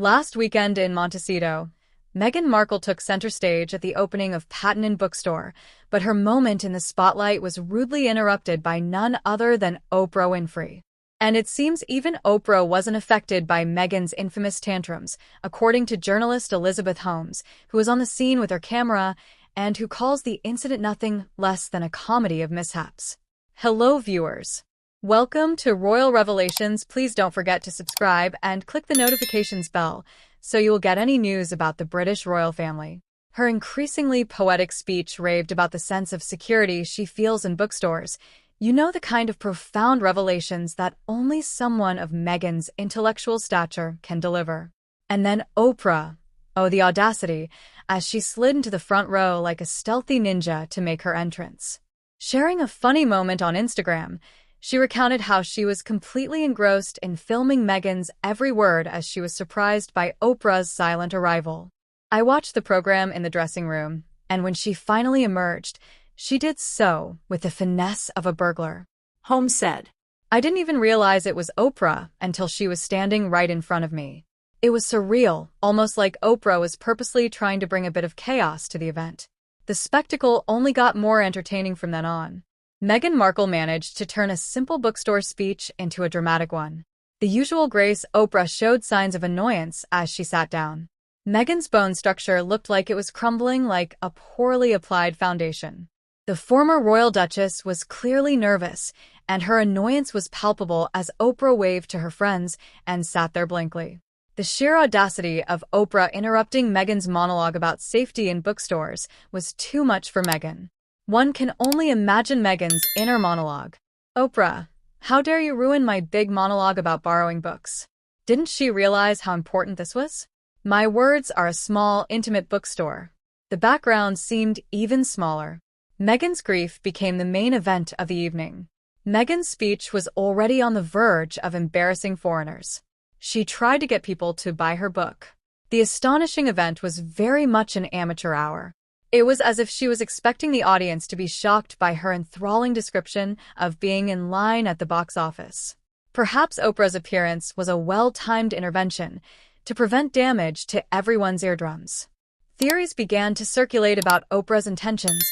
Last weekend in Montecito, Meghan Markle took center stage at the opening of Patinen Bookstore, but her moment in the spotlight was rudely interrupted by none other than Oprah Winfrey. And it seems even Oprah wasn't affected by Meghan's infamous tantrums, according to journalist Elizabeth Holmes, who was on the scene with her camera and who calls the incident nothing less than a comedy of mishaps. Hello, viewers. Welcome to Royal Revelations. Please don't forget to subscribe and click the notifications bell so you will get any news about the British royal family. Her increasingly poetic speech raved about the sense of security she feels in bookstores. You know, the kind of profound revelations that only someone of Meghan's intellectual stature can deliver. And then Oprah, oh, the audacity, as she slid into the front row like a stealthy ninja to make her entrance. Sharing a funny moment on Instagram, she recounted how she was completely engrossed in filming Meghan's every word as she was surprised by Oprah's silent arrival. I watched the program in the dressing room, and when she finally emerged, she did so with the finesse of a burglar. Holmes said, I didn't even realize it was Oprah until she was standing right in front of me. It was surreal, almost like Oprah was purposely trying to bring a bit of chaos to the event. The spectacle only got more entertaining from then on. Meghan Markle managed to turn a simple bookstore speech into a dramatic one. The usual grace, Oprah showed signs of annoyance as she sat down. Meghan's bone structure looked like it was crumbling like a poorly applied foundation. The former royal duchess was clearly nervous, and her annoyance was palpable as Oprah waved to her friends and sat there blankly. The sheer audacity of Oprah interrupting Meghan's monologue about safety in bookstores was too much for Meghan. One can only imagine Meghan's inner monologue. Oprah, how dare you ruin my big monologue about borrowing books? Didn't she realize how important this was? My words are a small, intimate bookstore. The background seemed even smaller. Meghan's grief became the main event of the evening. Meghan's speech was already on the verge of embarrassing foreigners. She tried to get people to buy her book. The astonishing event was very much an amateur hour. It was as if she was expecting the audience to be shocked by her enthralling description of being in line at the box office. Perhaps Oprah's appearance was a well-timed intervention to prevent damage to everyone's eardrums. Theories began to circulate about Oprah's intentions,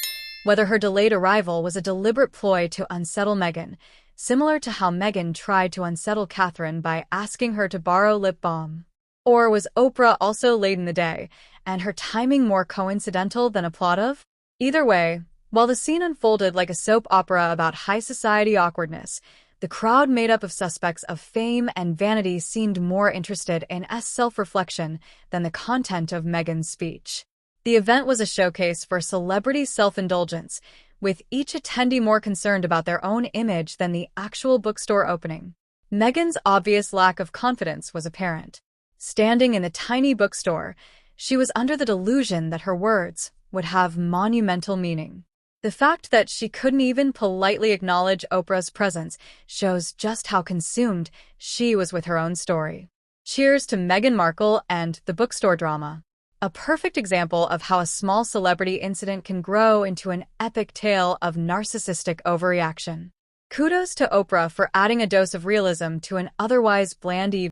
whether her delayed arrival was a deliberate ploy to unsettle Meghan, similar to how Meghan tried to unsettle Catherine by asking her to borrow lip balm. Or was Oprah also late in the day, and her timing more coincidental than applauded? Either way, while the scene unfolded like a soap opera about high society awkwardness, the crowd made up of suspects of fame and vanity seemed more interested in self-reflection than the content of Meghan's speech. The event was a showcase for celebrity self-indulgence, with each attendee more concerned about their own image than the actual bookstore opening. Meghan's obvious lack of confidence was apparent. Standing in the tiny bookstore, she was under the delusion that her words would have monumental meaning. The fact that she couldn't even politely acknowledge Oprah's presence shows just how consumed she was with her own story. Cheers to Meghan Markle and the bookstore drama. A perfect example of how a small celebrity incident can grow into an epic tale of narcissistic overreaction. Kudos to Oprah for adding a dose of realism to an otherwise bland evening.